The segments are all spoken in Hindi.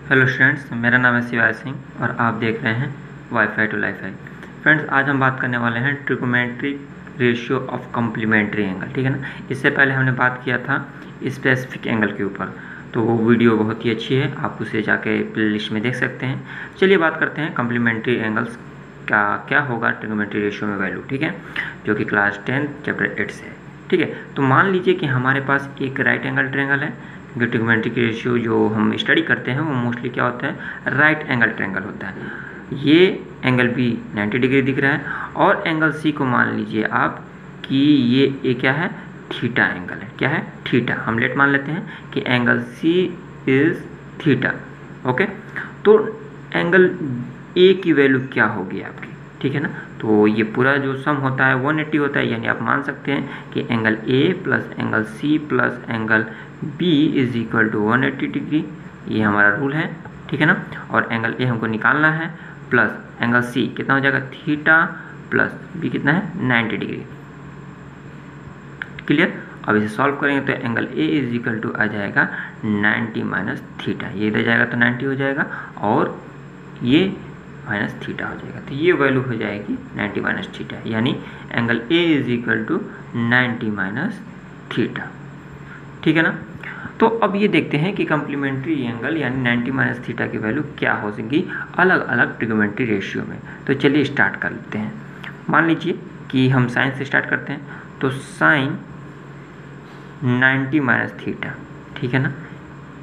हेलो स्टूडेंट्स, मेरा नाम है शिवाय सिंह और आप देख रहे हैं वाईफाई टू लाइफाई। फ्रेंड्स, आज हम बात करने वाले हैं trigonometric ratio of complementary angle. ठीक है ना। इससे पहले हमने बात किया था स्पेसिफिक एंगल के ऊपर, तो वो वीडियो बहुत ही अच्छी है, आप उसे जाके प्लेलिस्ट में देख सकते हैं। चलिए बात करते हैं कॉम्प्लीमेंट्री एंगल्स का क्या होगा ट्रिगोनोमेट्री रेशियो में वैल्यू। ठीक है, जो कि क्लास 10 चैप्टर 8 से है। ठीक है, तो मान लीजिए कि हमारे पास एक राइट एंगल ट्रायंगल है। ट्रिगोनोमेट्रिक रेशियो जो हम स्टडी करते हैं वो मोस्टली क्या होता है, राइट एंगल ट्रायंगल होता है। ये एंगल बी 90 डिग्री दिख रहा है और एंगल सी को मान लीजिए आप कि ये क्या है, थीटा एंगल है। क्या है, थीटा। हम लेट मान लेते हैं कि angle C is theta. Okay, तो एंगल ए की वैल्यू क्या होगी आपकी। ठीक है ना, तो ये पूरा जो सम होता है 180 होता है, यानी आप मान सकते हैं कि angle A plus angle C plus angle B is equal to 180 degree. ये हमारा रूल है। ठीक है ना, और एंगल ए हमको निकालना है, प्लस एंगल सी कितना हो जाएगा, थीटा प्लस बी कितना है, 90 डिग्री। क्लियर। अब इसे सॉल्व करेंगे तो angle A is equal to आ जाएगा 90 माइनस थीटा। ये इधर जाएगा तो 90 हो जाएगा और ये माइनस थीटा हो जाएगा, तो ये वैल्यू हो जाएगी 90 माइनस थीटा, यानी angle A is equal to 90 minus theta. ठीक है ना। तो अब ये देखते हैं कि कॉम्प्लीमेंट्री एंगल यानी 90 माइनस थीटा की वैल्यू क्या हो सकेगी अलग अलग ट्रिगोनोमेट्री रेशियो में। तो चलिए स्टार्ट कर लेते हैं। मान लीजिए कि हम साइन से स्टार्ट करते हैं, तो साइन 90 माइनस थीटा। ठीक है ना,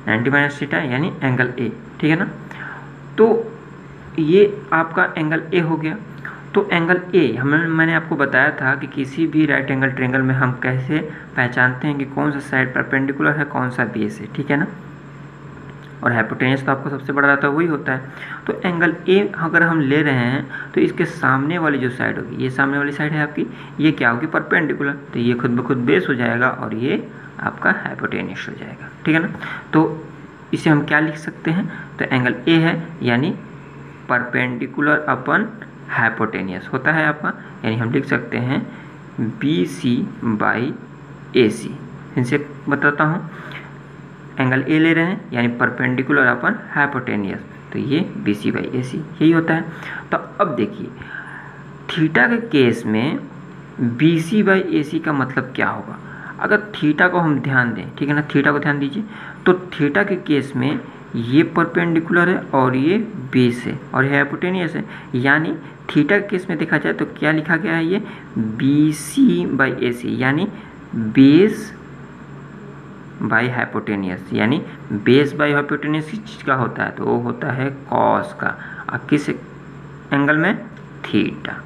90 माइनस थीटा यानी एंगल ए। ठीक है ना, तो ये आपका एंगल ए हो गया। तो एंगल ए मैंने आपको बताया था कि किसी भी राइट एंगल ट्रायंगल में हम कैसे पहचानते हैं कि कौन सा साइड परपेंडिकुलर है, कौन सा बेस है। ठीक है ना, और हाइपोटेन्यूज तो आपको सबसे बड़ा रहता है, वही होता है। तो एंगल ए अगर हम ले रहे हैं तो इसके सामने वाली जो साइड होगी, ये सामने वाली साइड है आपकी, ये क्या होगी, परपेंडिकुलर। तो ये खुद ब खुद बेस हो जाएगा और ये आपका हाइपोटेन्यूज हो जाएगा। ठीक है ना, तो इसे हम क्या लिख सकते हैं, तो एंगल ए है यानी परपेंडिकुलर अपन हाइपोटेनियस होता है आपका, यानी हम लिख सकते हैं बी सी बाई ए सी। इनसे बताता हूँ, एंगल ए ले रहे हैं यानी परपेंडिकुलर अपन हाइपोटेनियस, तो ये बी सी बाई ए सी यही होता है। तो अब देखिए थीटा के केस में बी सी बाई ए सी का मतलब क्या होगा। अगर थीटा को हम ध्यान दें, ठीक है ना, थीटा को ध्यान दीजिए, तो थीटा के केस में ये परपेंडिकुलर है और ये बेस है और ये हाइपोटेनियस है, यानी थीटा के केस में देखा जाए तो क्या लिखा गया है, ये बी सी बाई ए सी, यानी बेस बाई हाइपोटेनियस। यानी बेस बाई हाइपोटेनियस किस चीज़ का होता है, तो वो होता है कॉस का। अब किस एंगल में, थीटा।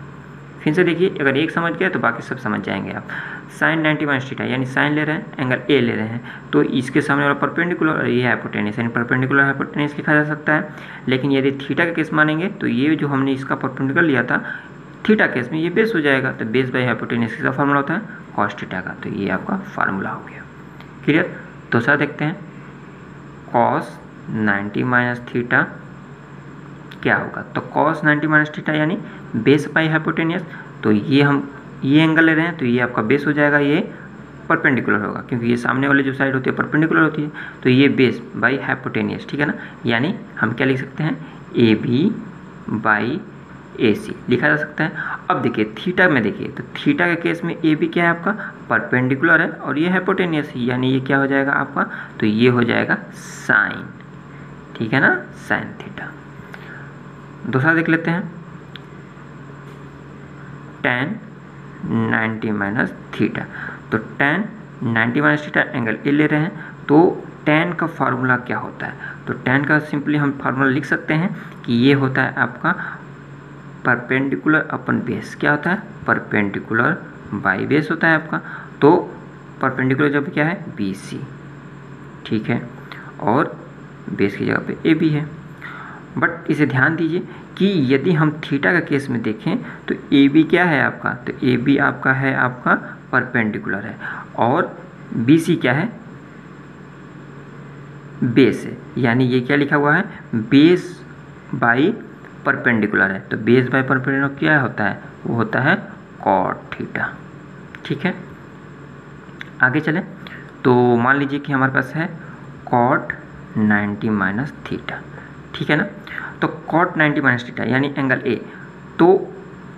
फिर से देखिए, अगर एक समझ गए तो बाकी सब समझ जाएंगे आप। साइन 90 माइनस थीटा यानी साइन ले रहे हैं, एंगल ए ले रहे हैं, तो इसके सामने वाला परपेंडिकुलर और ये हाइपोटेनियस, यानी परपेंडिकुलर हाइपोटेनियस लिखा जा सकता है। लेकिन यदि थीटा का केस मानेंगे तो ये जो हमने इसका परपेंडिकुलर लिया था थीटा केस में, ये बेस हो जाएगा। तो बेस बाई हाइपोटेनियस किसका फार्मूला होता है, कॉस थीटा का। तो ये आपका फार्मूला हो गया। क्लियर। दूसरा देखते हैं, कॉस 90 माइनस थीटा क्या होगा, तो कॉस 90 माइनस थीटा यानी बेस बाई हाइपोटेनियस। तो ये हम ये एंगल ले रहे हैं तो ये आपका बेस हो जाएगा, ये परपेंडिकुलर होगा क्योंकि ये सामने वाली जो साइड होती है परपेंडिकुलर होती है, तो ये बेस बाई हाइपोटेनियस। ठीक है ना, यानी हम क्या लिख सकते हैं, ए बी बाई ए सी लिखा जा सकता है। अब देखिए थीटा में, देखिए तो थीटा के केस में ए बी क्या है आपका, परपेंडिकुलर है और ये हाइपोटेनियस, यानी ये क्या हो जाएगा आपका, तो ये हो जाएगा साइन। ठीक है ना, साइन थीटा। दूसरा देख लेते हैं, tan 90 माइनस थीटा। तो tan 90 minus theta angle A ले रहे हैं, तो tan का फार्मूला क्या होता है, तो tan का सिंपली हम फार्मूला लिख सकते हैं कि ये होता है आपका परपेंडिकुलर अपन बेस। क्या होता है, परपेंडिकुलर बाई बेस होता है आपका। तो परपेंडिकुलर जब क्या है, बी सी। ठीक है, और बेस की जगह पे ए बी है। बट इसे ध्यान दीजिए कि यदि हम थीटा का केस में देखें तो ए बी क्या है आपका, तो ए बी आपका है आपका परपेंडिकुलर है और बी सी क्या है, बेस है। यानी ये क्या लिखा हुआ है, बेस बाई परपेंडिकुलर है। तो बेस बाई परपेंडिकुलर क्या होता है, वो होता है कॉट थीटा। ठीक है, आगे चले तो मान लीजिए कि हमारे पास है कॉट 90 माइनस थीटा। ठीक है ना। तो कॉट 90 माइनस थीटा यानी एंगल ए, तो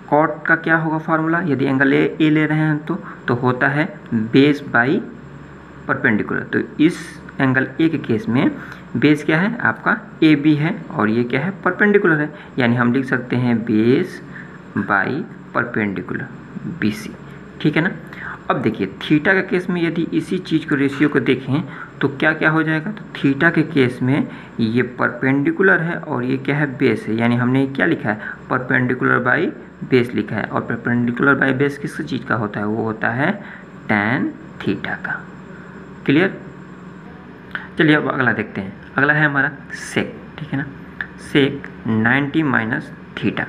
कॉट का क्या होगा फार्मूला, यदि एंगल ए ले रहे हैं तो होता है बेस बाई परपेंडिकुलर। तो इस एंगल ए के केस में बेस क्या है आपका ए बी है और ये क्या है परपेंडिकुलर है, यानी हम लिख सकते हैं base by perpendicular B C, ठीक है ना। अब देखिए थीटा के केस में यदि इसी चीज़ को रेशियो को देखें तो क्या क्या हो जाएगा, तो थीटा के केस में ये परपेंडिकुलर है और ये क्या है बेस है, यानी हमने क्या लिखा है परपेंडिकुलर बाई बेस लिखा है, और परपेंडिकुलर बाई बेस किस चीज़ का होता है, वो होता है tan थीटा का। क्लियर। चलिए अब अगला देखते हैं, अगला है हमारा सेक, ठीक है ना। सेक 90 माइनस थीटा,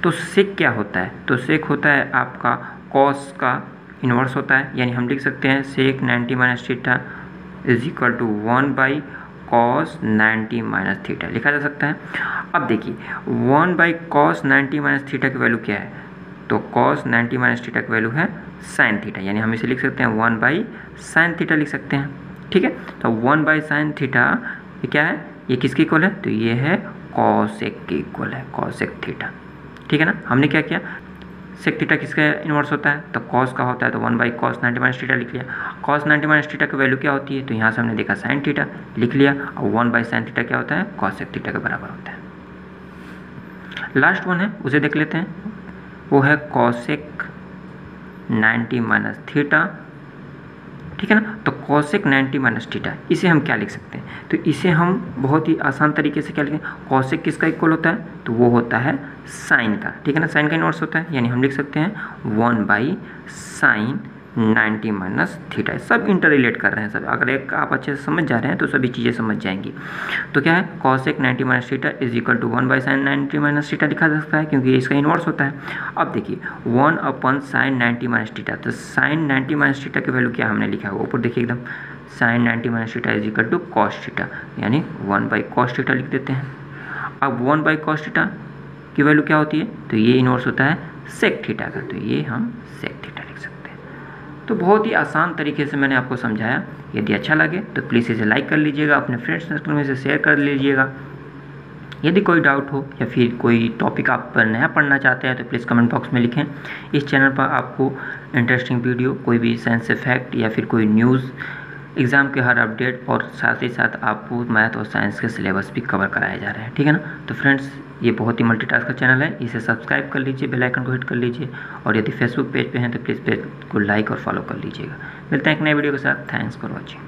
तो सेक क्या होता है, तो सेक होता है आपका कॉस का इन्वर्स होता है, यानी हम लिख सकते हैं sec 90 minus theta is equal to 1 by cos 90 minus theta लिखा जा सकता है। अब देखिए 1 बाई कॉस 90 माइनस थीटा की वैल्यू क्या है, तो कॉस 90 माइनस थीटा की वैल्यू है साइन थीटा, यानी हम इसे लिख सकते हैं 1 बाई साइन थीटा लिख सकते हैं, ठीक है। तो 1 बाई साइन थीटा ये क्या है, ये किसके इक्वल है, तो ये है कॉसेक के इक्वल है, कॉसेक थीटा, ठीक है ना। हमने क्या किया, सेक थीटा किसका इन्वर्स होता है, तो कॉस का होता है, तो 1 बाई कॉस 90 माइनस थीटा लिख लिया। कॉस 90 माइनस थीटा की वैल्यू क्या होती है, तो यहाँ से हमने देखा साइन थीटा लिख लिया, और 1 बाई साइन थीटा क्या होता है, कॉसेक थीटा के बराबर होता है। लास्ट वन है उसे देख लेते हैं, वो है कॉसेक 90 माइनस थीटा, ठीक है ना। तो कॉसेक 90 माइनस थीटा इसे हम क्या लिख सकते हैं, तो इसे हम बहुत ही आसान तरीके से क्या लिखें, कॉसेक किसका इक्वल होता है, तो वो होता है साइन का, ठीक है ना, साइन का इन्वर्स होता है, यानी हम लिख सकते हैं 1 बाई साइन 90 माइनस थीटा। सब इंटर रिलेट कर रहे हैं सब, अगर एक आप अच्छे से समझ जा रहे हैं तो सभी चीज़ें समझ जाएंगी। तो क्या है cosec 90 minus theta is equal to 1 by sine 90 minus theta लिखा जा सकता है, क्योंकि इसका इन्वर्स होता है। अब देखिए 1 अपन साइन 90 माइनस थीटा, तो साइन 90 माइनस थीटा की वैल्यू क्या हमने लिखा है ऊपर देखिए एकदम, sine 90 minus theta is equal to cos theta, यानी 1 बाई कॉस थीटा लिख देते हैं। अब 1 बाई कॉस थीटा की वैल्यू क्या होती है, तो ये इन्वर्स होता है सेक थीटा का, तो ये हम सेक थीटा लिख सकते हैं। तो बहुत ही आसान तरीके से मैंने आपको समझाया, यदि अच्छा लगे तो प्लीज़ इसे लाइक कर लीजिएगा, अपने फ्रेंड्स सर्कल में इसे शेयर कर लीजिएगा। यदि कोई डाउट हो या फिर कोई टॉपिक आप नया पढ़ना चाहते हैं तो प्लीज़ कमेंट बॉक्स में लिखें। इस चैनल पर आपको इंटरेस्टिंग वीडियो, कोई भी साइंस फैक्ट या फिर कोई न्यूज़, एग्ज़ाम के हर अपडेट और साथ ही साथ आपको मैथ और साइंस के सिलेबस भी कवर कराए जा रहे हैं, ठीक है ना। तो फ्रेंड्स ये बहुत ही मल्टीटास्क का चैनल है, इसे सब्सक्राइब कर लीजिए, बेल आइकन को हिट कर लीजिए, और यदि फेसबुक पेज पे हैं तो प्लीज़ पेज को लाइक और फॉलो कर लीजिएगा। मिलते हैं एक नए वीडियो के साथ, थैंक्स फॉर वॉचिंग।